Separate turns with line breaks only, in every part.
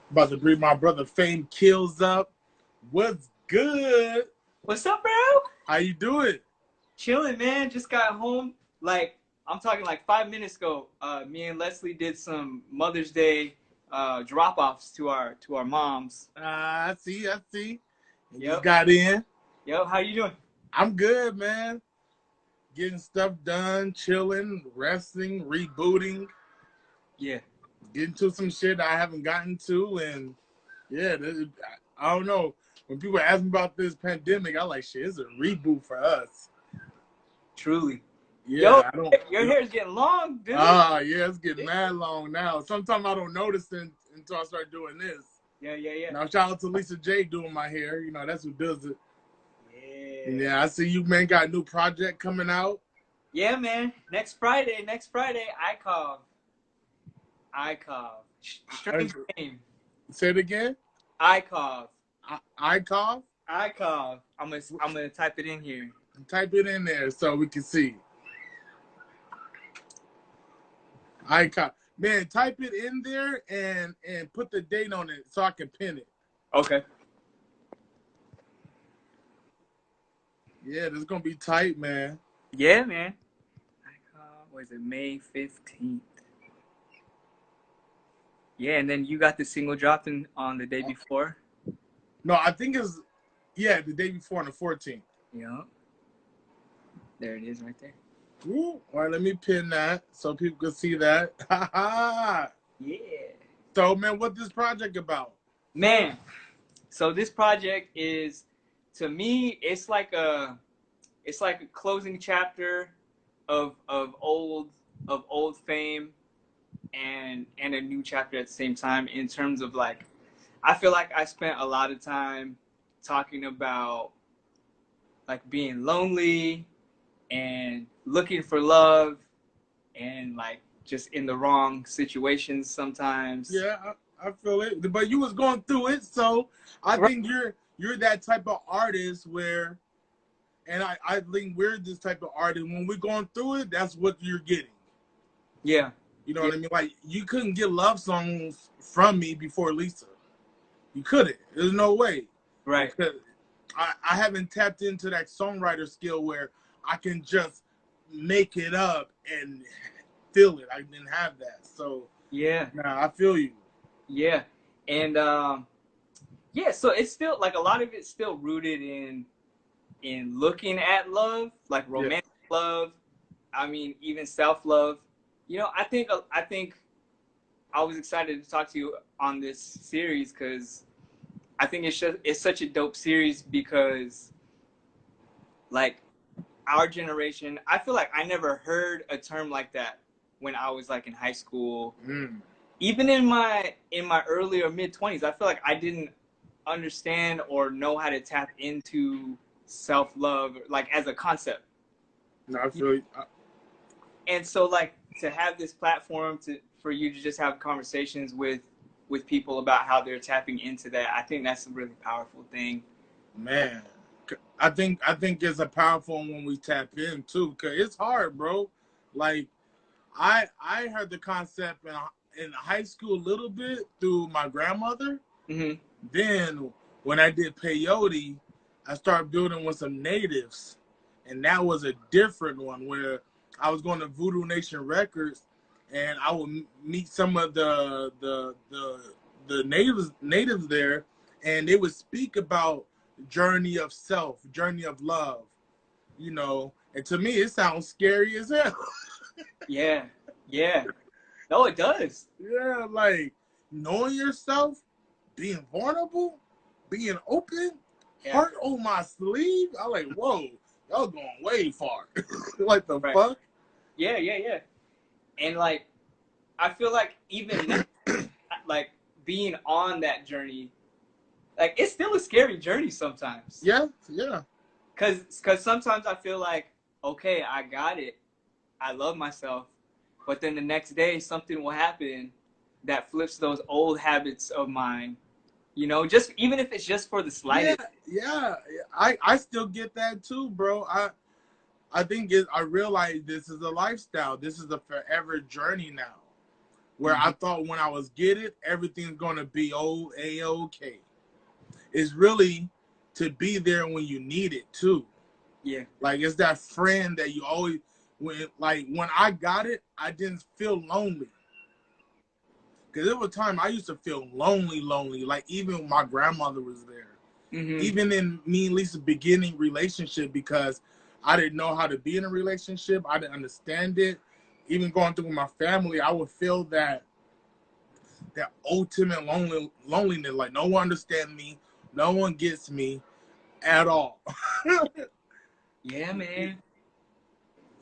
About to bring my brother Faimkills up. What's good?
What's up, bro?
How you doing?
Chilling, man. Just got home. Like, I'm talking like 5 minutes ago. Me and Leslie did some Mother's Day drop-offs to our moms.
I see, I see. And just
Yep.
got in.
Yo, how you doing?
I'm good, man. Getting stuff done, chilling, resting, rebooting,
Yeah.
getting to some shit I haven't gotten to, and yeah, I don't know. When people ask me about this pandemic, I like shit. It's a reboot for us.
Truly. Yo,
Yeah, I don't.
your hair's getting long, dude.
Yeah, it's getting mad long now. Sometimes I don't notice until I start doing this.
Yeah.
Now, shout out to Lisa J doing my hair. You know, that's who does it.
Yeah.
Yeah, I see you, man, got a new project coming out.
Yeah, man. Next Friday, Icov. Strange name.
Say it again.
Icov.
Icon.
Icov. I'm gonna type it in here.
Type it in there so we can see. Icon. Man, type it in there and put the date on it so I can pin it.
Okay.
Yeah, this is gonna be tight, man.
Yeah, man. What is it, May 15th? Yeah, and then you got the single dropped on the day before.
No, I think it's the day before on the 14th.
Yeah. There it is right there.
Ooh, all right, let me pin that so people can see that.
Yeah.
So, man, what this project about?
Man, so this project is, to me, it's like a closing chapter of old fame and a new chapter at the same time, in terms of, like, I feel like I spent a lot of time talking about, like, being lonely and looking for love and, like, just in the wrong situations sometimes.
Yeah, I feel it. But you was going through it, so I
Right.
think you're that type of artist where, and I think we're this type of artist. When we're going through it, that's what you're getting.
Yeah.
You know
Yeah.
what I mean? Like, you couldn't get love songs from me before Lisa. You couldn't. There's no way.
Right.
Because I haven't tapped into that songwriter skill where I can just make it up and feel it. I didn't have that. So,
Yeah.
nah, I feel you.
Yeah. And yeah, so it's still, like, a lot of it's still rooted in looking at love, like
Yeah.
romantic love. I mean, even self-love. I think I was excited to talk to you on this series because I think it's such a dope series because, like, our generation, I feel like I never heard a term like that when I was, like, in high school.
Mm.
Even in my early or mid 20s, I feel like I didn't understand or know how to tap into self-love, like, as a concept.
No, I feel you.
And so, like, to have this platform for you to just have conversations with people about how they're tapping into that, I think that's a really powerful thing.
Man, I think it's a powerful one when we tap in too, cause it's hard, bro. Like, I heard the concept in high school a little bit through my grandmother.
Mm-hmm.
Then when I did peyote, I started building with some natives, and that was a different one where I was going to Voodoo Nation Records, and I would meet some of the natives there, and they would speak about journey of self, journey of love, you know. And to me, it sounds scary as hell.
Yeah, yeah. No, it does.
Yeah, like knowing yourself, being vulnerable, being open,
Yeah.
heart on my sleeve. I like, whoa, y'all going way far. Like the
Right.
fuck?
Yeah. And, like, I feel like even now, like, being on that journey, like, it's still a scary journey sometimes.
Yeah.
Cause sometimes I feel like, okay, I got it, I love myself, but then the next day something will happen that flips those old habits of mine. Just even if it's just for the
Yeah,
slightest.
yeah. I still get that too, bro. I think I realize this is a lifestyle. This is a forever journey now. where I thought when I was get it, everything's gonna be A-okay. It's really to be there when you need it too.
Yeah.
Like it's that friend that you always when I got it, I didn't feel lonely. Cause there was a time I used to feel lonely. Like even when my grandmother was there. Even in me and Lisa's beginning relationship, because I didn't know how to be in a relationship. I didn't understand it. Even going through with my family, I would feel that ultimate loneliness. Like no one understands me. No one gets me at all.
Yeah, man.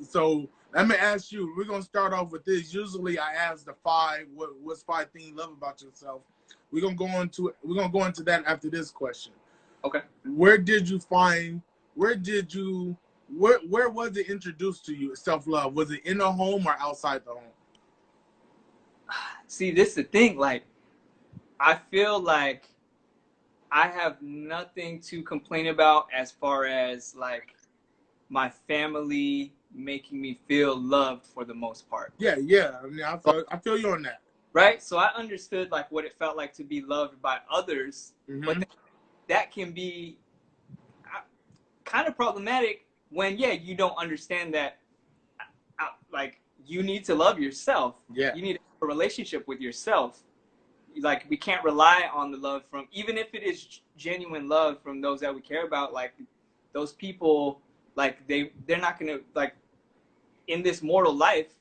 So let me ask you, we're gonna start off with this. Usually I ask the what's 5 things you love about yourself. We're gonna go into that after this question.
Okay.
Where was it introduced to you, self-love? Was it in the home or outside the home?
See, this is the thing. Like, I feel like I have nothing to complain about as far as like my family making me feel loved for the most part.
Yeah. I mean, I feel you on that.
Right? So I understood like what it felt like to be loved by others, but that can be kind of problematic when you don't understand that like you need to love yourself.
Yeah.
You need a relationship with yourself. Like we can't rely on the love from, even if it is genuine love from those that we care about, like those people, like they're not gonna, like in this mortal life,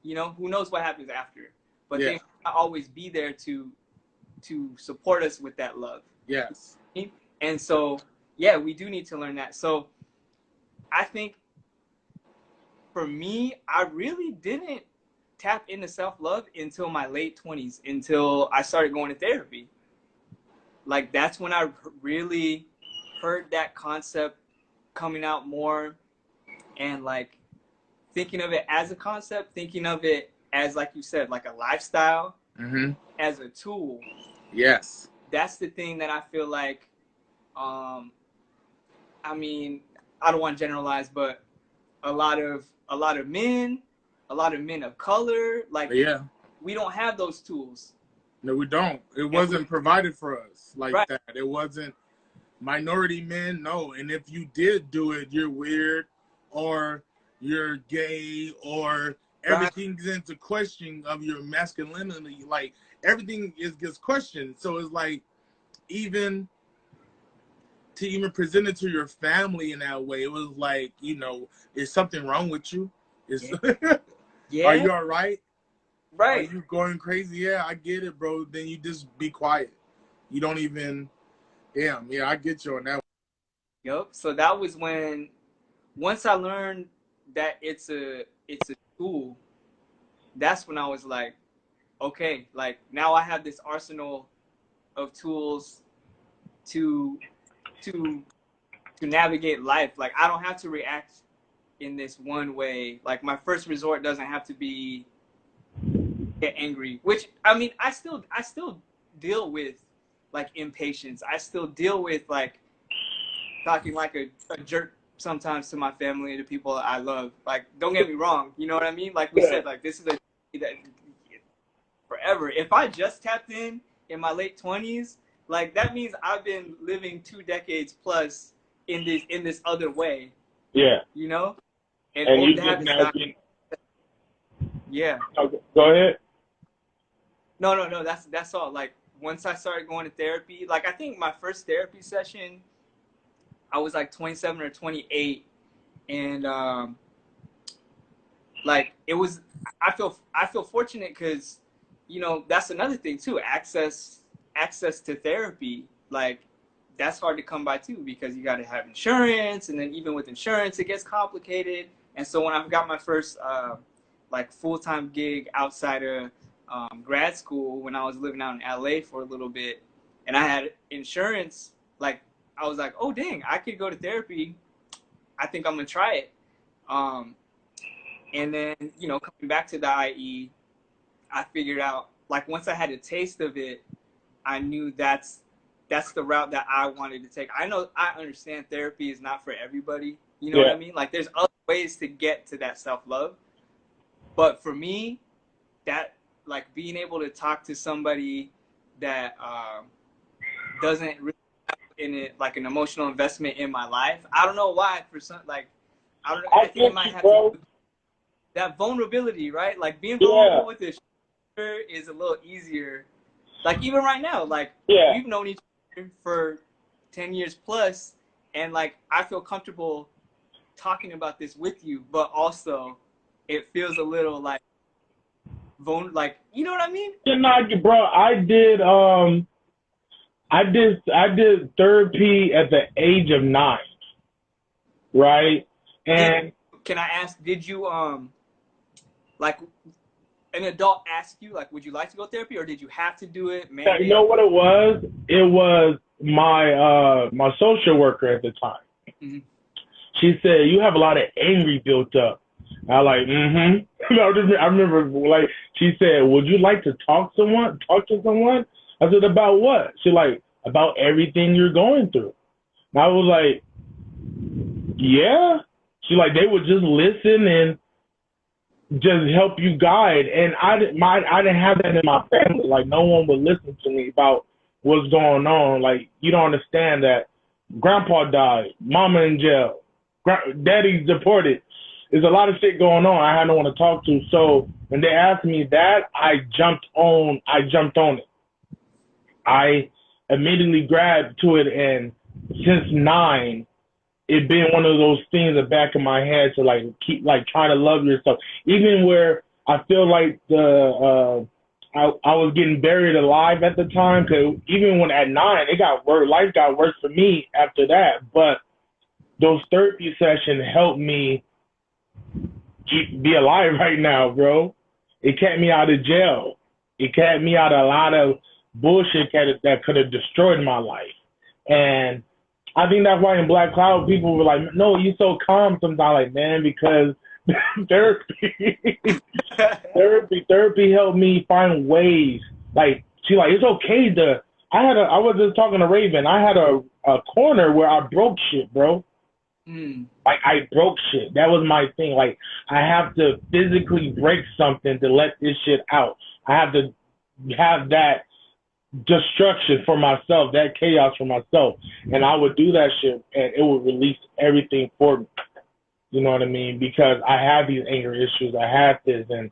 who knows what happens after, but they might always be there to support us with that love.
Yes.
And so we do need to learn that. So I think for me, I really didn't tap into self-love until my late 20s, until I started going to therapy. Like that's when I really heard that concept coming out more, and like thinking of it as a concept, thinking of it as, like you said, like a lifestyle, as a tool.
Yes.
That's the thing that I feel like, I mean, I don't want to generalize, but a lot of men, a lot of men of color, like we don't have those tools.
No, we don't. It wasn't provided for us like that. It wasn't minority men. No, and if you did do it, you're weird, or you're gay, or everything's into questioning of your masculinity. Like everything gets questioned. So it's like even to present it to your family in that way, it was like, is something wrong with you? Are you all right?
Right.
Are you going crazy? Yeah, I get it, bro. Then you just be quiet. You don't even, I get you on that one.
Yep. So that was when, once I learned that it's a tool, that's when I was like, okay, like now I have this arsenal of tools to navigate life. Like I don't have to react in this one way. Like my first resort doesn't have to be get angry, which I mean, I still deal with like impatience. I still deal with like talking like a jerk sometimes to my family and the people I love. Like, don't get me wrong, you know what I mean? Like we said, like this is that forever. If I just tapped in my late 20s, like that means I've been living 2 decades plus in this other way.
Yeah.
You know?
And you just now
Yeah.
Okay, go ahead.
No. That's all. Like once I started going to therapy, like I think my first therapy session, I was like 27 or 28, and like it was. I feel fortunate because, that's another thing too. Access to therapy, like that's hard to come by too, because you got to have insurance, and then even with insurance, it gets complicated. And so when I got my first like full-time gig outside of grad school, when I was living out in LA for a little bit, and I had insurance, like I was like, oh dang, I could go to therapy. I think I'm gonna try it. And then coming back to the IE, I figured out, like once I had a taste of it, I knew that's the route that I wanted to take. I understand therapy is not for everybody. You know what I mean? Like there's other ways to get to that self-love. But for me, like being able to talk to somebody that doesn't really have in it like an emotional investment in my life. I don't know why. For some, like, I don't know. I think it might have to do with that vulnerability, right? Like being vulnerable with this is a little easier. Like even right now, like we've known each other for 10 years plus, and like I feel comfortable talking about this with you, but also it feels a little like like, you know what I mean?
Yeah, no, bro, I did therapy at the age of 9, right? And
can I ask, did you like an adult ask you like, would you like to go to therapy, or did you have to do it?
you know what it was? It was my social worker at the time.
Mm-hmm.
She said, "You have a lot of angry built up." I like, I remember, like, she said, "Would you like to talk to someone?" I said, "About what?" She like, "About everything you're going through." And I was like, "Yeah." She like, they would just listen and just help you guide. And I didn't have that in my family. Like, no one would listen to me about what's going on. Like, you don't understand that grandpa died, mama in jail, daddy's deported. There's a lot of shit going on. I had no one to talk to. So when they asked me that, I jumped on it. I immediately grabbed to it, and since 9, it been one of those things in the back of my head to like keep like trying to love yourself, even where I feel like I was getting buried alive at the time. Because even when at 9, it got worse. Life got worse for me after that. But those therapy sessions helped me be alive right now, bro. It kept me out of jail. It kept me out of a lot of bullshit that could have destroyed my life. And I think that's why in Black Cloud people were like, "No, you're so calm sometimes." Like, man, because therapy helped me find ways. Like, she like, it's okay to. I was just talking to Raven. I had a corner where I broke shit, bro. Like, I broke shit. That was my thing. Like, I have to physically break something to let this shit out. I have to have that destruction for myself, that chaos for myself, and I would do that shit, and it would release everything for me. You know what I mean? Because I have these anger issues, I have this, and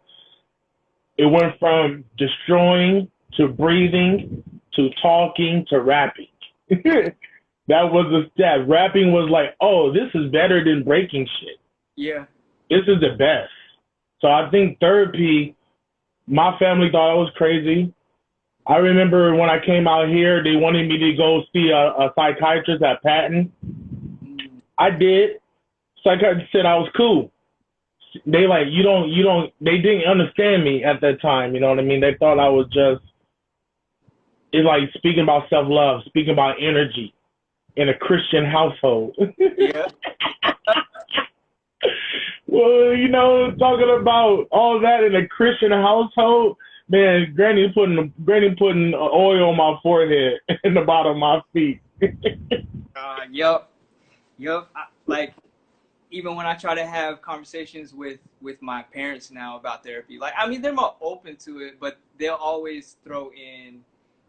it went from destroying to breathing to talking to rapping. That was the step. Rapping was like, oh, this is better than breaking shit.
Yeah,
this is the best. So I think therapy. My family thought I was crazy. I remember when I came out here, they wanted me to go see a psychiatrist at Patton. I did. Psychiatrist said I was cool. They like, they didn't understand me at that time. You know what I mean? They thought I was just, it's like speaking about self-love, speaking about energy in a Christian household.
Yeah.
Well, talking about all that in a Christian household, man, Granny putting oil on my forehead and the bottom of my feet.
Yup. Like, even when I try to have conversations with my parents now about therapy, like, I mean, they're more open to it, but they'll always throw in,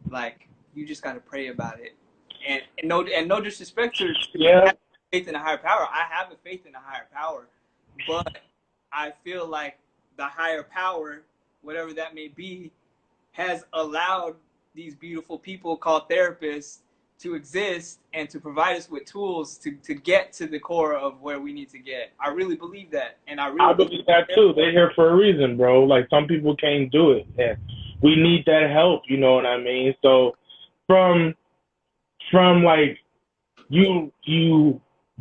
like, you just got to pray about it. And no disrespect to faith in a higher power. I have a faith in a higher power, but I feel like the higher power, whatever that may be, has allowed these beautiful people called therapists to exist and to provide us with tools to get to the core of where we need to get. I really believe that. And I
believe that too. They're here for a reason, bro. Like, some people can't do it. And we need that help, you know what I mean? So from like you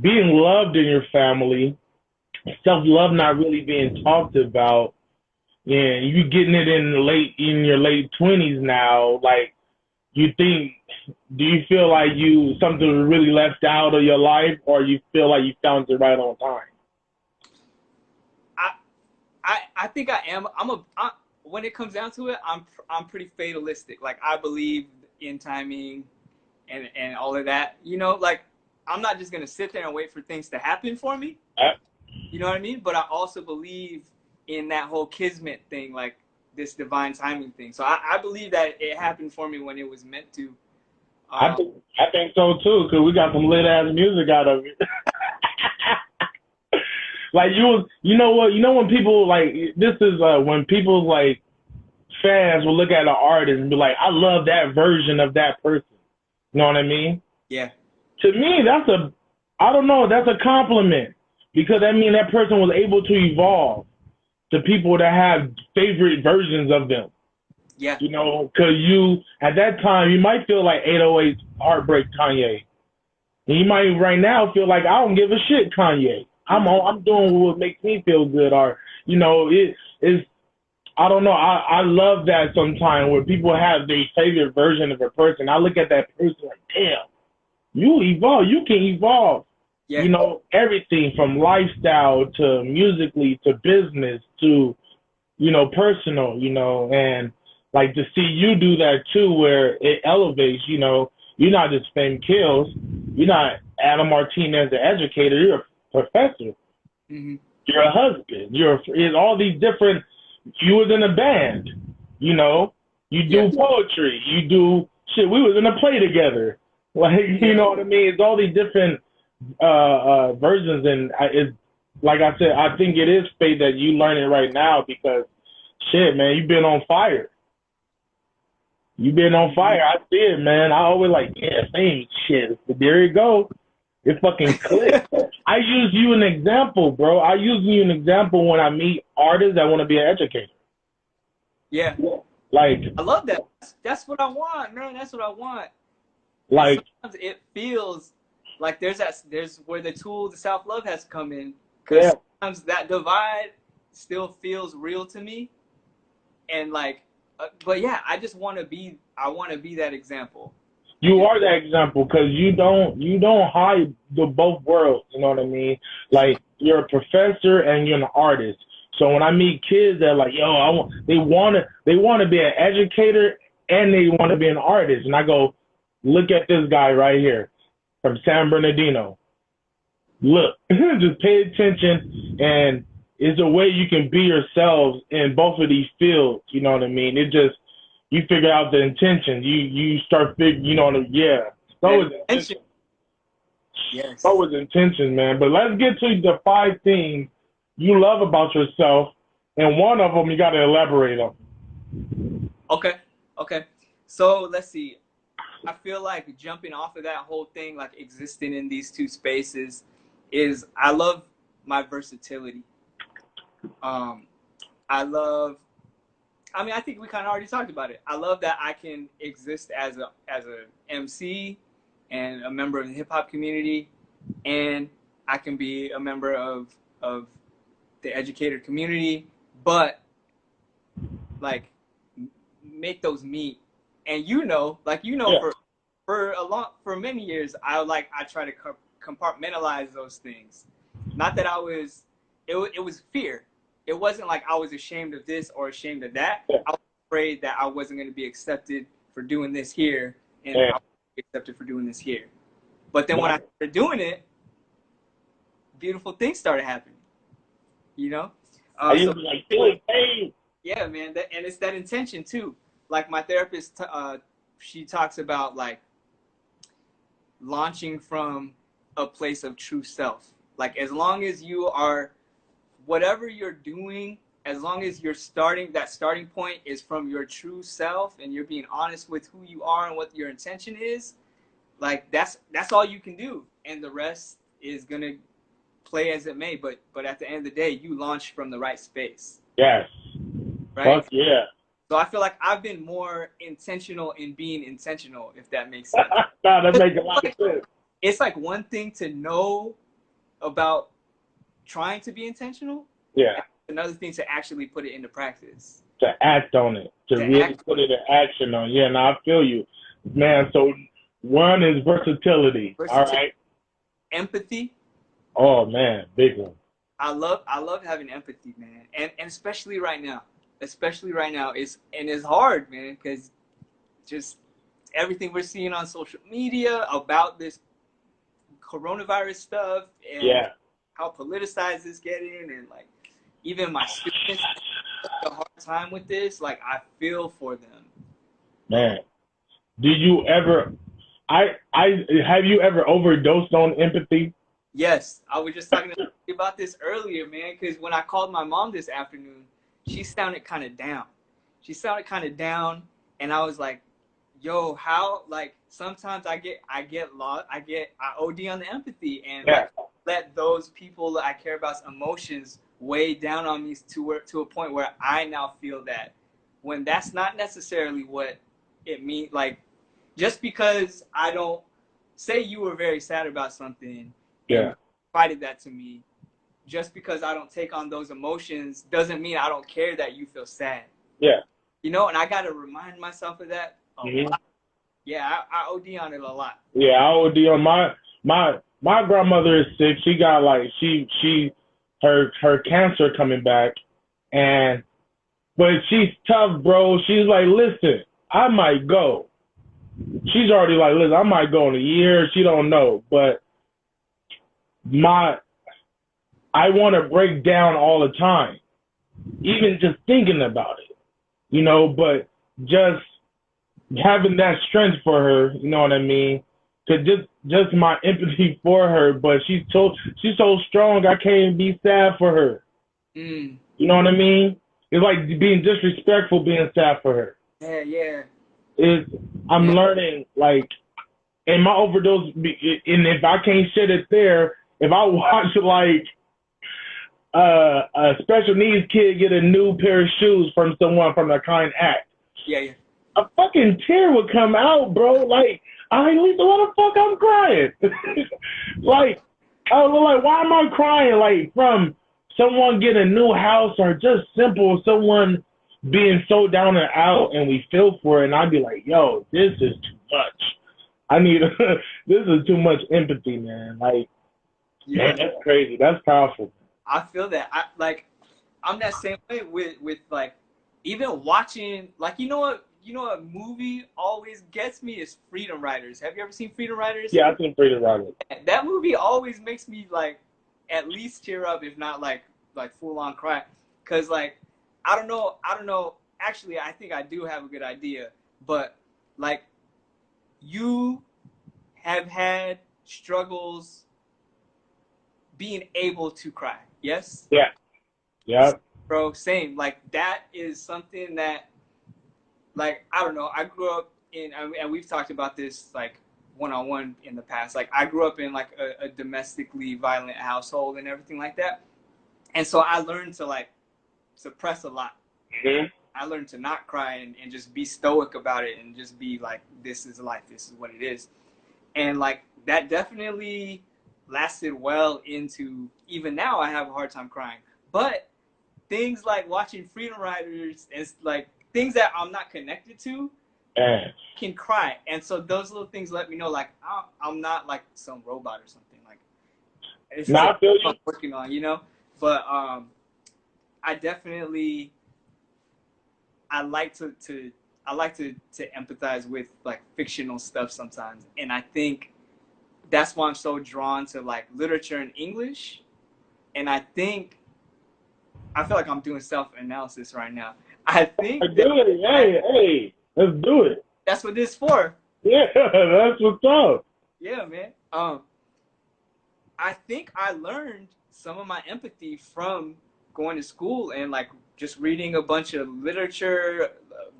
being loved in your family, self-love not really being talked about, and you getting it in your late 20s now, like, do you feel like something was really left out of your life, or you feel like you found it right on time?
I think I am. When it comes down to it, I'm pretty fatalistic. Like, I believe in timing and all of that. Like, I'm not just gonna sit there and wait for things to happen for me.
You.
You know what I mean? But I also believe in that whole kismet thing. Like, if it's meant to be, it's meant to be. And I believe that. And no disrespect to,
Yeah.
I think I am. I'm a pretty fatalistic. Like, I believe in timing and all of that. But this divine timing thing. So I believe that it happened for me when it was meant to.
I think so too, because we got some lit ass music out of it. Like you know when people like this is when people like fans will look at an artist and be like, I love that version of that person. You know what I mean?
Yeah.
To me, that's a compliment, because that means that person was able to evolve to people that have favorite versions of them.
Yeah.
You know, because at that time, you might feel like 808's Heartbreak Kanye. And you might right now feel like, I don't give a shit, Kanye. I'm doing what makes me feel good. Or, you know, it's, I don't know. I love that sometimes where people have their favorite version of a person. I look at that person like, damn, you evolve. You can evolve.
Yeah.
You know, everything from lifestyle to musically to business to, you know, personal, you know, and like to see you do that too, where it elevates, you know, you're not just Faimkills, you're not Adam Martinez, the educator, you're a professor, you're a husband, you're all these different, you was in a band, you know, you do poetry, you do shit, we was in a play together, like, you know what I mean? It's all these different versions, and it's, like I said, I think it is fate that you learn it right now, because shit, man, you've been on fire. You've been on fire. I see it, man. I always like, yeah, same shit. But there you go. It fucking clicked. I use you an example, bro. I use you an example when I meet artists that want to be an educator.
Yeah.
Like,
I love that. That's what I want, man. That's what I want.
Like,
and sometimes it feels like there's where the tool, the self-love has come in. Because sometimes that divide still feels real to me. And like, but yeah, I want to be that example.
You are that example, because you don't hide the both worlds. You know what I mean? Like, you're a professor and you're an artist. So when I meet kids that are like, yo, they want to be an educator and they want to be an artist, and I go, look at this guy right here from San Bernardino. Look, just pay attention, and it's a way you can be yourselves in both of these fields. You know what I mean? It just, you figure out the intention. You start figuring, you know, so is intention.
Yes.
So is intention, man. But let's get to the 5 things you love about yourself, and one of them you got to elaborate on.
Okay. So let's see. I feel like jumping off of that whole thing, like existing in these two spaces, is I love my versatility. I think we kind of already talked about it. I love that I can exist as a MC and a member of the hip hop community, and I can be a member of the educator community, but like make those meet. And for many years, I try to compartmentalize those things. Not that it was fear. It wasn't like I was ashamed of this or ashamed of that. I was afraid that I wasn't going to be accepted for doing this here, and I wasn't accepted for doing this here. But then when I started doing it, beautiful things started happening. You know? Yeah, man. And it's that intention too. Like my therapist, she talks about like launching from a place of true self. Like as long as you are, whatever you're doing, as long as that starting point is from your true self and you're being honest with who you are and what your intention is, like that's all you can do. And the rest is going to play as it may. But at the end of the day, you launch from the right space.
Yes.
Right?
Fuck yeah.
So I feel like I've been more intentional in being intentional, if that makes sense.
No, that makes a lot of sense.
It's like one thing to know about trying to be intentional.
Yeah.
Another thing to actually put it into practice.
To act on it. To really put it in action on. Yeah, no, I feel you. Man, so one is versatility. All right.
Empathy.
Oh man, big one.
I love having empathy, man. And especially right now. It's hard, man, because just everything we're seeing on social media about this coronavirus stuff and how politicized it's getting, and like even my students, a hard time with this, like I feel for them.
Man, do you ever? I have you ever overdosed on empathy?
Yes, I was just talking about this earlier, man, because when I called my mom this afternoon, she sounded kind of down. She sounded kind of down, and I was like, yo, how, like, sometimes I get lost, I OD on the empathy, and
Yeah.
like, let those people that I care about's emotions weigh down on me to a point where I now feel that, when that's not necessarily what it means. Like, just because I don't, say you were very sad about something and
Yeah.
provided that to me, just because I don't take on those emotions doesn't mean I don't care that you feel sad.
Yeah.
You know, and I got to remind myself of that a
Mm-hmm.
lot. Yeah, I OD on it a lot.
Yeah, I OD on my grandmother is sick. She got like her cancer coming back, and but she's tough, bro. She's like, listen, I might go. She's already like, listen, I might go in a year. She don't know, but I want to break down all the time, even just thinking about it, but just having that strength for her, you know what I mean? To just my empathy for her, but she's so strong, I can't be sad for her.
Mm.
You know what I mean? It's like being disrespectful, being sad for her.
Yeah.
I'm learning, like, in my overdose, and if I can't shed it there, if I watch like a special needs kid get a new pair of shoes from someone from a kind act,
Yeah.
a fucking tear would come out, bro. Like, Lisa, what the fuck I'm crying? Like, I was like, why am I crying? Like, from someone getting a new house, or just simple someone being so down and out, and we feel for it, and I'd be like, yo, this is too much. I need this is too much empathy, man. Like,
Yeah.
man, that's crazy. That's powerful.
I feel that. I'm that same way with like, even watching, like, you know what movie always gets me is Freedom Riders. Have you ever seen Freedom Riders?
Yeah, I think Freedom Riders.
That movie always makes me, like, at least tear up, if not like full on cry. Cause, like, I don't know. Actually, I think I do have a good idea, but, like, you have had struggles being able to cry. Yes?
Yeah. Yeah.
Bro, same. Like, that is something that, like, I don't know. I grew up in, and we've talked about this, like, one-on-one in the past. Like, I grew up in, like, a domestically violent household and everything like that. And so I learned to, like, suppress a lot.
Mm-hmm.
I learned to not cry and just be stoic about it and just be like, this is life. This is what it is. And, like, that definitely lasted well into, even now I have a hard time crying. But things like watching Freedom Riders and, like, things that I'm not connected to can cry. And so those little things let me know, like, I'm not like some robot or something. Like, it's
I feel you.
I'm working on, you know? But I definitely, I like to empathize with, like, fictional stuff sometimes. And I think that's why I'm so drawn to, like, literature in English. And I feel like I'm doing self-analysis right now. I think
Hey, let's do it.
that's what this is for.
Yeah, that's what's up.
Yeah, man. I think I learned some of my empathy from going to school and, like, just reading a bunch of literature,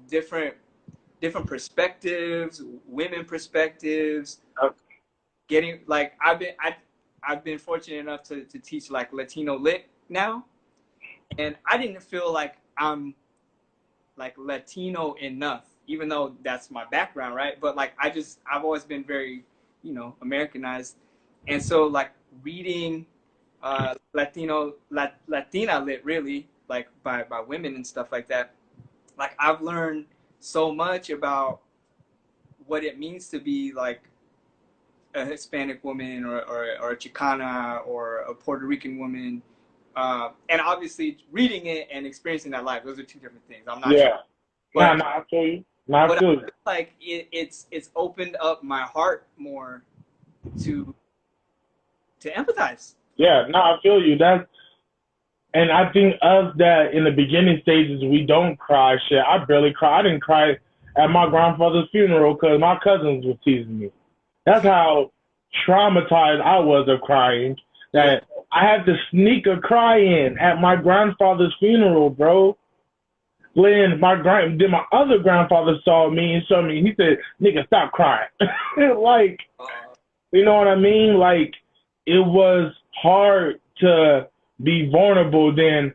different perspectives, women perspectives.
Okay.
Getting, like, I've been fortunate enough to teach, like, Latino lit now, and I didn't feel like I'm, like, Latino enough, even though that's my background, right? But, like, I've always been very, Americanized, and so, like, reading Latina lit, really, like, by women and stuff like that, like, I've learned so much about what it means to be, like, a Hispanic woman or a Chicana or a Puerto Rican woman, and obviously reading it and experiencing that life, those are two different things. I'm not
Yeah.
sure. But,
I feel you. I feel you.
Like, it's opened up my heart more to empathize.
Yeah, I feel you. And I think us that in the beginning stages we don't cry. Shit, I barely cry. I didn't cry at my grandfather's funeral because my cousins were teasing me. That's how traumatized I was of crying. That I had to sneak a cry in at my grandfather's funeral, bro. Then my other grandfather saw me and showed me. He said, "Nigga, stop crying." Like, you know what I mean? Like, it was hard to be vulnerable then.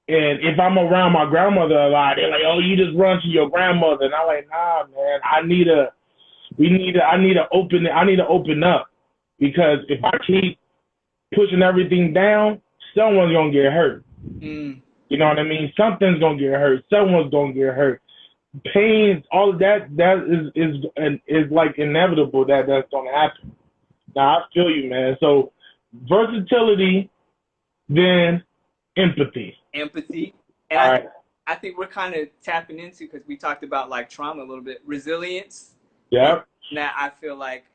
And if I'm around my grandmother a lot, they're like, "Oh, you just run to your grandmother." And I'm like, "Nah, man. I need to open up because if I keep pushing everything down, someone's gonna get hurt."
Mm.
You know what I mean? Something's gonna get hurt. Someone's gonna get hurt. Pain, all of that is like inevitable that's gonna happen. Now I feel you, man. So versatility, then empathy.
Empathy, and
All right.
I think we're kind of tapping into, because we talked about like trauma a little bit, resilience.
Yeah.
That I feel like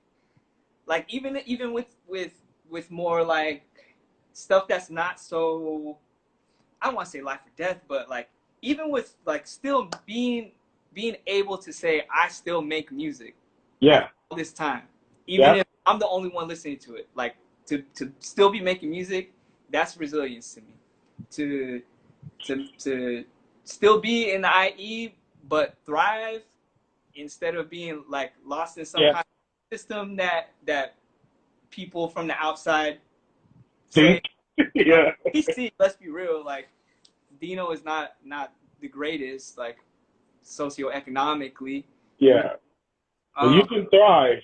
even with more like stuff that's not so, I don't want to say life or death, but like even with like still being able to say I still make music.
Yeah.
All this time, even if I'm the only one listening to it, like to still be making music, that's resilience to me. To still be in the IE but thrive instead of being like lost in some kind of system that people from the outside say.
Yeah.
PC, let's be real, like Dino is not the greatest, like socioeconomically.
Yeah. But you can thrive.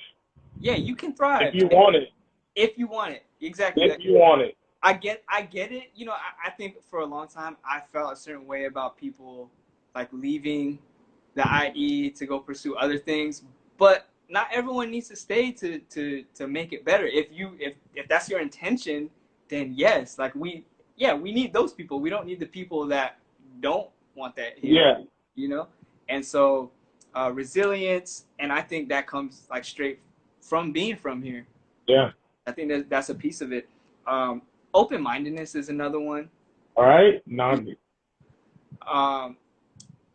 Yeah, you can thrive
if you want it.
If you want it, exactly.
If you want it.
I get it. You know, I think for a long time I felt a certain way about people like leaving the IE to go pursue other things, but not everyone needs to stay to make it better. If that's your intention, then yes, like we need those people. We don't need the people that don't want that here.
Yeah.
You know? And so resilience, and I think that comes like straight from being from here.
Yeah.
I think that's a piece of it. Open-mindedness is another one.
All right.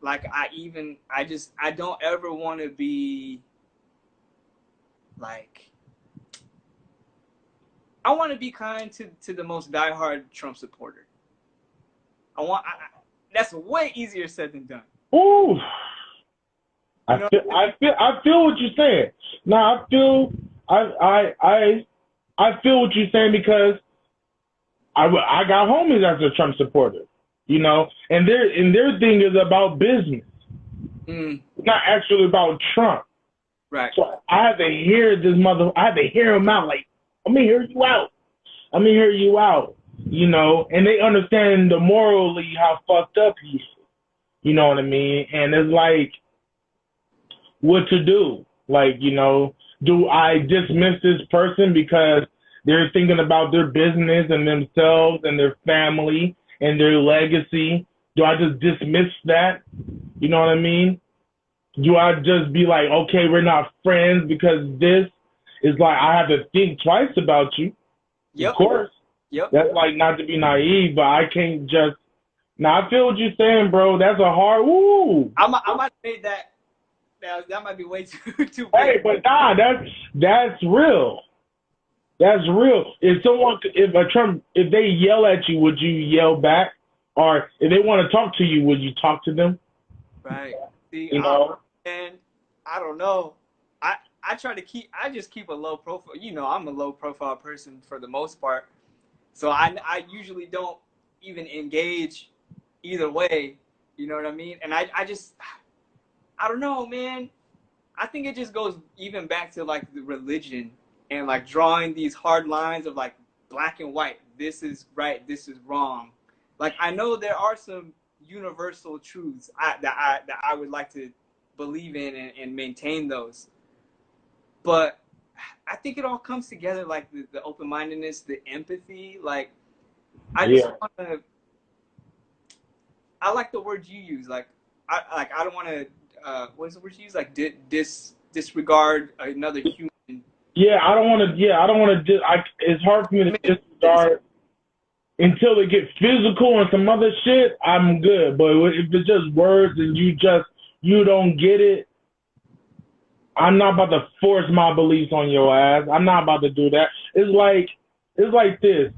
Like I don't ever want to be like, I want to be kind to the most diehard Trump supporter. That's way easier said than done.
Ooh. I feel what you're saying. Now I feel what you're saying because I got homies that's a Trump supporter, you know, and their thing is about business. It's not actually about Trump.
Right.
So I had to hear I had to hear him out. Like, I'm gonna hear you out. You know, and they understand the morally how fucked up he is. You know what I mean? And it's like, what to do? Like, you know, do I dismiss this person because they're thinking about their business and themselves and their family and their legacy? Do I just dismiss that? You know what I mean? Do I just be like, okay, we're not friends because this is like, I have to think twice about you?
Yep.
Of course.
Yep.
That's like not to be naive, but I can't just. Now I feel what you're saying, bro. That's a hard. Woo.
I might say that. That might be way too big.
Hey, but nah, that's real. That's real. If they yell at you, would you yell back? Or if they want to talk to you, would you talk to them?
Right. See,
you know?
And I don't know. I just keep a low profile. You know, I'm a low profile person for the most part. So I usually don't even engage either way. You know what I mean? And I don't know, man. I think it just goes even back to like the religion and like drawing these hard lines of like black and white. This is right. This is wrong. Like, I know there are some universal truths that I would like to believe in and maintain those. But I think it all comes together, like the open-mindedness, the empathy. Like, I just want to. I like the word you use. Like, I don't want to. What is the word you use? Like, disregard another human.
Yeah, I don't want to. Yeah, I don't want to. It's hard for me to disregard. until it get physical and some other shit, I'm good. But if it's just words and you don't get it, I'm not about to force my beliefs on your ass. I'm not about to do that. It's like this.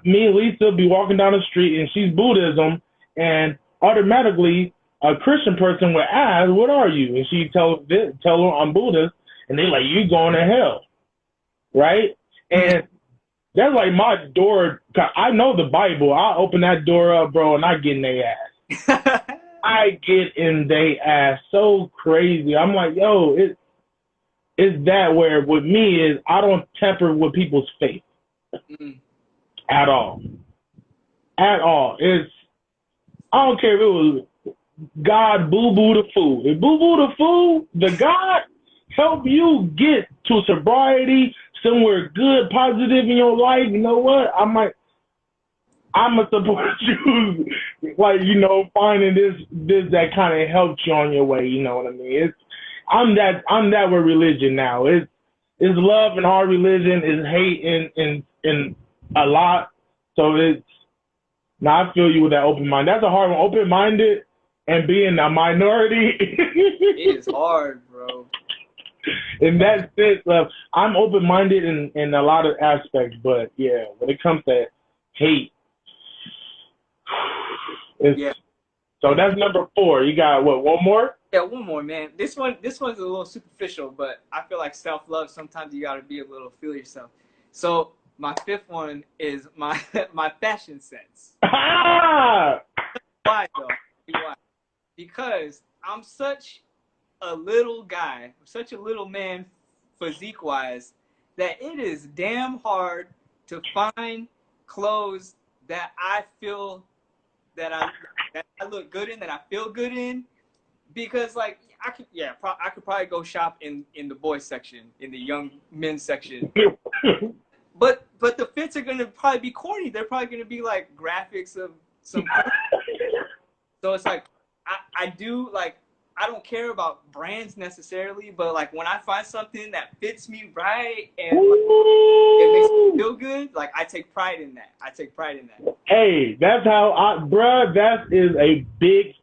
Me and Lisa be walking down the street and she's Buddhism, and automatically a Christian person would ask, "What are you?" And she tell her I'm Buddhist, and they like, "You going to hell," right? And that's like my door. I know the Bible. I open that door up, bro, and I get in their ass. I get in their ass so crazy. I'm like, yo, it's that where with me is I don't temper with people's faith at all. At all. I don't care if it was God Boo Boo the Fool. If Boo Boo the Fool, the God help you get to sobriety, somewhere good, positive in your life, you know what? I'ma support you, like, you know, finding this that kind of helps you on your way. You know what I mean? I'm that with religion now. It's love in our religion, is hate in a lot. So now I feel you with that open mind. That's a hard one. Open minded and being a minority.
It is hard, bro.
In that sense, I'm open minded in a lot of aspects, but yeah, when it comes to hate, So that's number 4. You got what? One more?
Yeah, one more, man. This one's a little superficial, but I feel like self-love. Sometimes you gotta be a little feel yourself. So my 5th one is my fashion sense.
Ah!
Why though? Why? Because I'm such a little guy, such a little man, physique-wise, that it is damn hard to find clothes that I feel that I look good in, that I feel good in, because like I could probably go shop in the boys section, in the young men's section, but the fits are gonna probably be corny. They're probably gonna be like graphics of some. So it's like I do like, I don't care about brands necessarily, but like when I find something that fits me right and like, it makes me feel good, like I take pride in that.
Hey, that's how bruh, that is a big,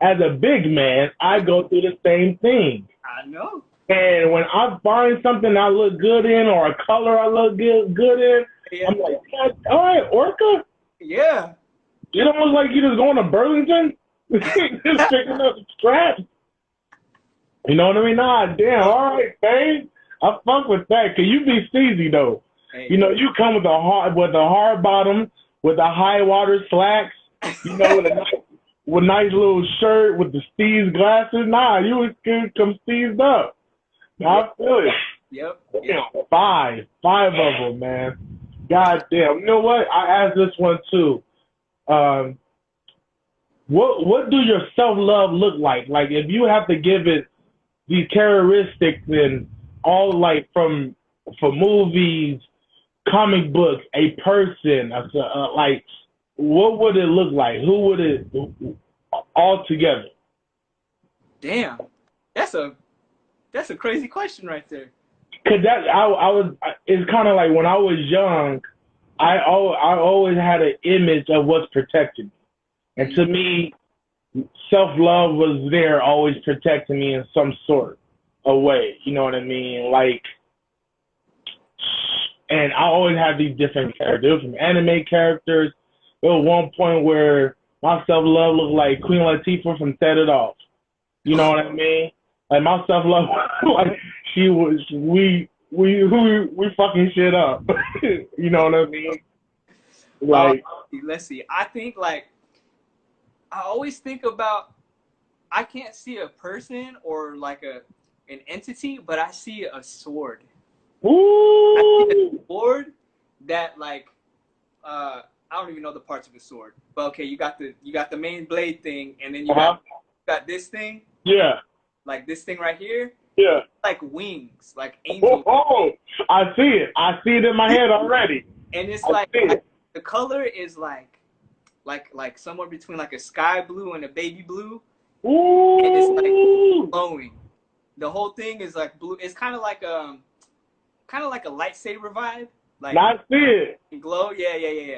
as a big man, I go through the same thing.
I know.
And when I find something I look good in, or a color I look good in, yeah. I'm like, all right, Orca?
Yeah.
It almost like you just going to Burlington, just picking up scraps. You know what I mean? Nah, damn, all right, babe. I fuck with that. Cause you be steezy though. Hey, you know, you come with a hard bottom, with the high water slacks, you know, with a nice little shirt with the steez glasses. Nah, you was good, come steezed up. I feel it.
Yep.
Damn, 5 of them, man. God damn. You know what? I asked this one too. What do your self-love look like? Like, if you have to give it these characteristics and all, like, for movies, comic books, a person, like, what would it look like? Who would it all together?
Damn, that's a crazy question right there.
Cause it's kind of like when I was young, I always had an image of what's protecting me. And to me, self-love was there, always protecting me in some sort of way. You know what I mean? Like, and I always had these different characters. From anime characters, there was one point where my self-love looked like Queen Latifah from Set It Off. You know what I mean? Like, my self-love, like, we fucking shit up. You know what I mean? Like,
let's see. I think, like, I always think about, I can't see a person or like an entity, but I see a sword.
Ooh.
I see a sword that, like, I don't even know the parts of the sword, but okay, you got the main blade thing, and then you got this thing.
Yeah.
Like this thing right here.
Yeah.
Like wings, like angel.
Oh, I see it. I see it in my head already.
And it's like the color is like somewhere between like a sky blue and a baby blue.
Ooh.
And it's like glowing. The whole thing is like blue. It's kind of like a lightsaber vibe. Like,
Now I see it.
glow. Yeah.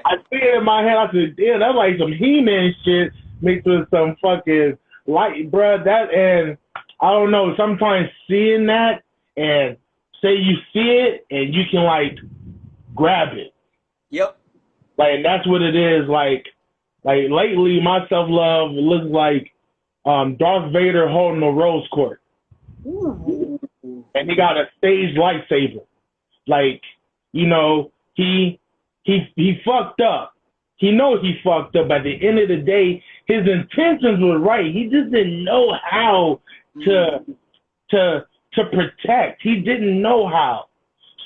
I see it in my head. I said, damn, that's like some He-Man shit mixed with some fucking light, bruh. That, and I don't know, sometimes seeing that and say you see it and you can like grab it.
Yep.
Like, that's what it is. Like lately, my self-love looks like Darth Vader holding a rose quartz.
Ooh.
And he got a stage lightsaber. Like, you know, he fucked up. He knows he fucked up. At the end of the day, his intentions were right. He just didn't know how to protect. He didn't know how.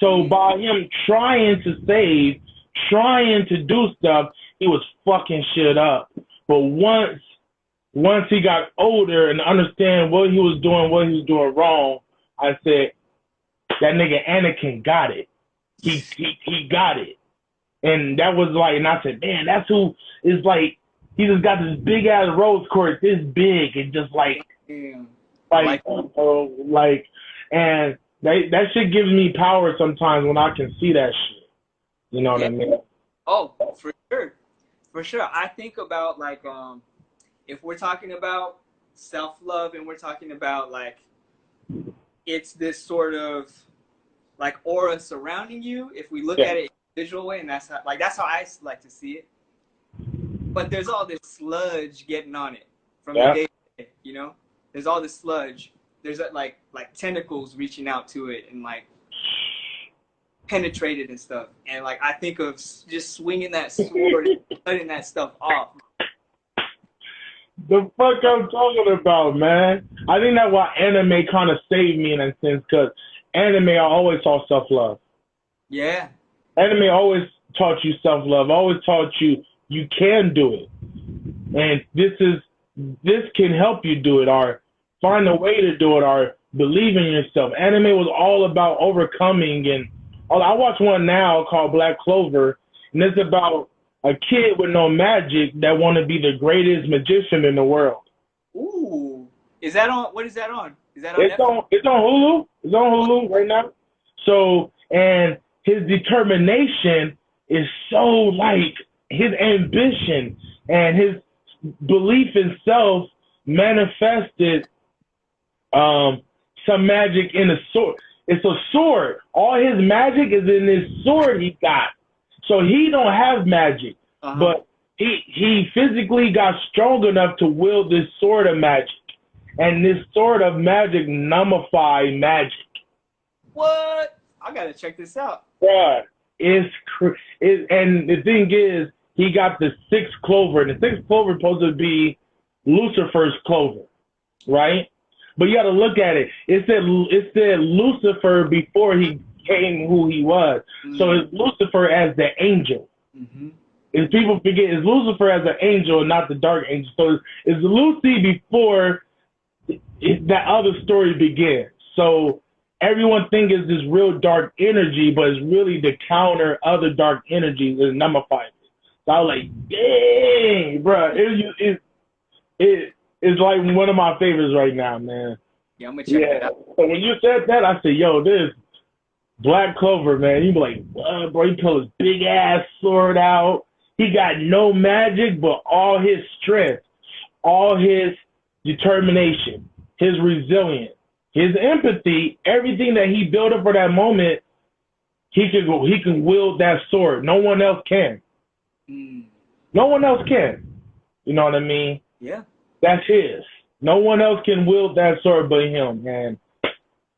So by him trying to save, trying to do stuff, he was fucking shit up. But once he got older and understand what he was doing wrong, I said, that nigga Anakin got it. He got it. And that was like, and I said, man, that's who is like, he just got this big ass rose quartz, this big, and just like, and that shit gives me power sometimes when I can see that shit. You know what I mean?
Oh, for sure. I think about like, if we're talking about self-love and we're talking about like, it's this sort of like aura surrounding you. If we look at it in a visual way, and that's how I like to see it. But there's all this sludge getting on it from the day to day, you know? There's all this sludge. There's like tentacles reaching out to it and like penetrated and stuff. And like I think of just swinging that sword and cutting that stuff off.
The fuck I'm talking about, man. I think that's why anime kind of saved me in a sense, because anime, I always taught self-love.
Yeah.
Anime always taught you self-love, always taught you can do it. And this can help you do it, or find a way to do it, or believe in yourself. Anime was all about overcoming, and I watch one now called Black Clover, and it's about a kid with no magic that want to be the greatest magician in the world.
Ooh. Is that on? What is that on? Is that on
Netflix? It's on Hulu. It's on Hulu right now. So, and his determination is so like his ambition and his belief in self manifested some magic in a sword. It's a sword. All his magic is in this sword he got. So he don't have magic, but he physically got strong enough to wield this sword of magic. And this sword of magic nullify magic.
What? I gotta check this out.
Yeah, and the thing is, he got the sixth clover. And the sixth clover is supposed to be Lucifer's clover, right? But you got to look at it. It said Lucifer before he became who he was. So it's Lucifer as the angel. If people forget, it's Lucifer as an angel and not the dark angel. So it's Lucy before that other story begins. So everyone thinks it's this real dark energy, but it's really to counter other dark energies and nullify it. So I was like, dang, bro, it's like one of my favorites right now, man.
Yeah, I'm gonna check that out.
So when you said that, I said, yo, this Black Clover, man. You be like, what, bro? He pulled his big ass sword out. He got no magic, but all his strength, all his determination, his resilience, his empathy, everything that he built up for that moment, he can wield that sword. No one else can. No one else can. You know what I mean?
Yeah.
That's his. No one else can wield that sword but him. And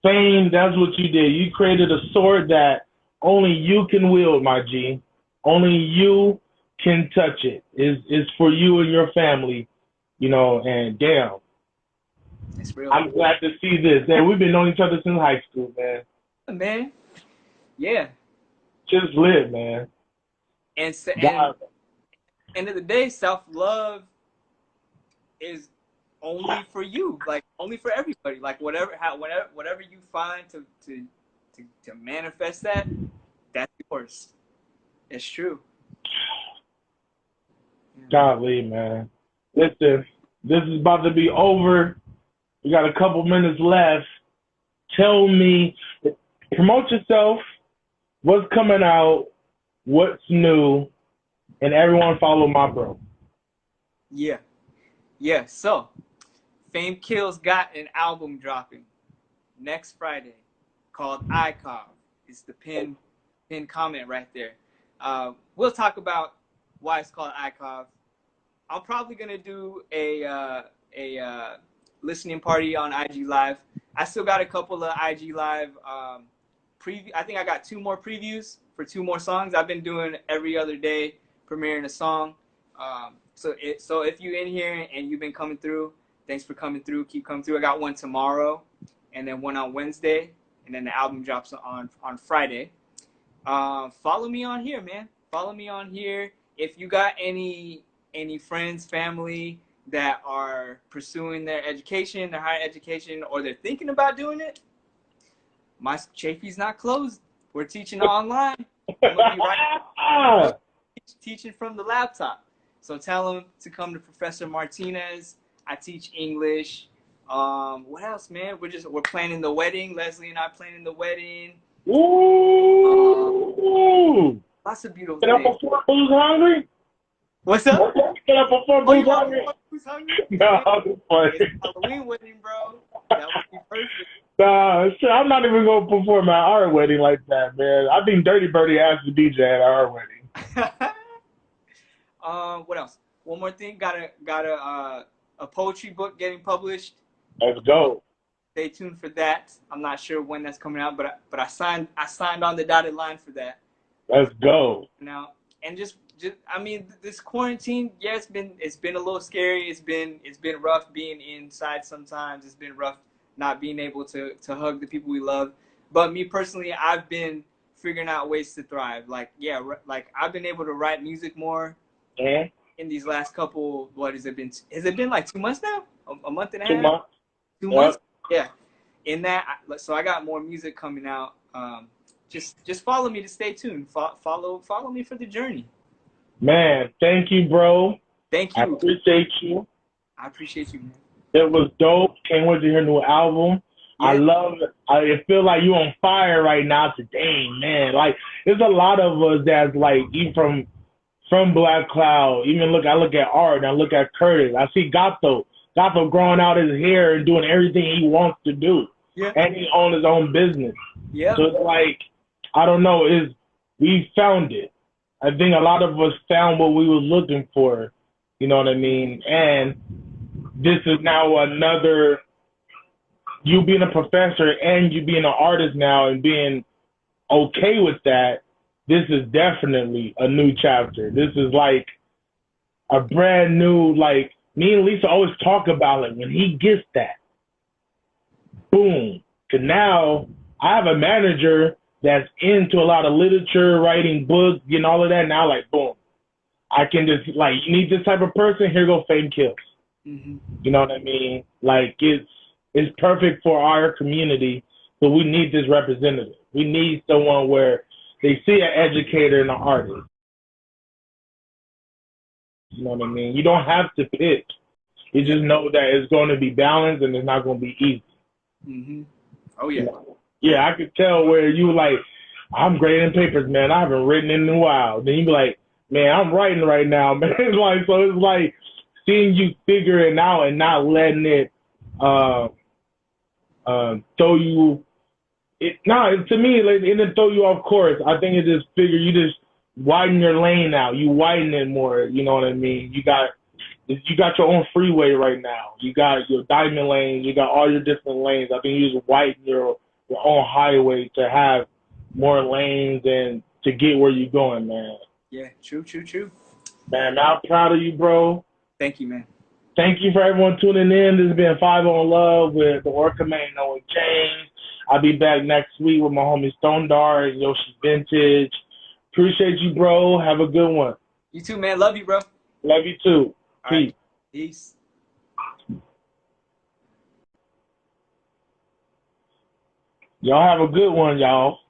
Fame, that's what you did. You created a sword that only you can wield, my G. Only you can touch it. It's for you and your family, you know, and damn.
It's real.
I'm glad to see this. Man, we've been knowing each other since high school, man.
Man. Yeah.
Just live, man.
And end of the day, self-love is only for you, like only for everybody. Like whatever you find to manifest that, that's yours. It's true.
Golly, man. Listen, this is about to be over. We got a couple minutes left. Tell me, promote yourself. what's coming out, what's new, and everyone follow my bro.
Yeah. Yeah. So, Faimkills got an album dropping next Friday called Icon. It's the pin comment right there. We'll talk about why it's called Icon. I'm probably gonna do a listening party on IG Live. I still got a couple of IG Live preview. I think I got 2 more previews for 2 more songs. I've been doing every other day premiering a song. So if you're in here and you've been coming through, thanks for coming through. Keep coming through. I got one tomorrow, and then one on Wednesday, and then the album drops on Friday. Follow me on here, man. Follow me on here. If you got any friends, family that are pursuing their education, their higher education, or they're thinking about doing it, my Chafee's not closed. We're teaching online. I'm gonna be right teaching from the laptop. So tell them to come to Professor Martinez. I teach English. What else, man? We're planning the wedding. Leslie and I planning the wedding.
Ooh.
Lots of beautiful
Get up
things.
before who's hungry?
What's up?
Get up before who's hungry?
Who's hungry?
No,
It's Halloween wedding, bro. That would be perfect.
Nah, shit, I'm not even gonna perform at our wedding like that, man. I think Dirty Birdie asked the DJ at our wedding.
What else? One more thing. Got a poetry book getting published.
Let's go.
Stay tuned for that. I'm not sure when that's coming out, but I signed on the dotted line for that.
Let's go.
Now, and just I mean, this quarantine, yeah, it's been a little scary. It's been rough being inside sometimes. It's been rough not being able to hug the people we love. But me personally, I've been figuring out ways to thrive. Like, yeah, like I've been able to write music more in these last couple, what has it been? Has it been like 2 months now? A month and a half?
2 months.
2 months? Yeah. In that, so I got more music coming out. Just follow me to stay tuned. Follow me for the journey.
Man, thank you, bro.
Thank you.
I appreciate you.
I appreciate you, man.
It was dope. Can't wait to hear a new album. Yeah. I love it. I feel like you on fire right now today, man. Like, there's a lot of us that's like, even from Black Cloud. Even I look at Art, and I look at Curtis. I see Gato growing out his hair and doing everything he wants to do. Yeah. And he owns his own business. Yeah. So it's like, I don't know, we found it. I think a lot of us found what we was looking for. You know what I mean? And this is now another, you being a professor and you being an artist now and being okay with that, this is definitely a new chapter. This is like a brand new, like, me and Lisa always talk about it. When he gets that, boom. Because now I have a manager that's into a lot of literature, writing books, getting all of that. Now, like, boom. I can just, like, you need this type of person, here go Faimkills. Mm-hmm. You know what I mean? Like, it's perfect for our community, so we need this representative. We need someone where they see an educator and an artist. You know what I mean? You don't have to pick. You just know that it's going to be balanced and it's not going to be easy. Mm-hmm. Oh, yeah. You know? Yeah, I could tell where you like, I'm grading papers, man. I haven't written in a while. Then you be like, man, I'm writing right now, man. It's like, so it's like seeing you figure it out and not letting it throw you. To me, like, it didn't throw you off course. I think it just you just widen your lane out. You widen it more. You know what I mean? You got your own freeway right now. You got your diamond lane. You got all your different lanes. I think you just widen your own highway to have more lanes and to get where you're going, man.
Yeah, true.
Man, I'm proud of you, bro.
Thank you, man.
Thank you for everyone tuning in. This has been 5 on Love with the Orca Man, Noah James. I'll be back next week with my homie Stone Dart and Yoshi Vintage. Appreciate you, bro. Have a good one.
You too, man. Love you, bro.
Love you too.
All right. Peace.
Y'all have a good one, y'all.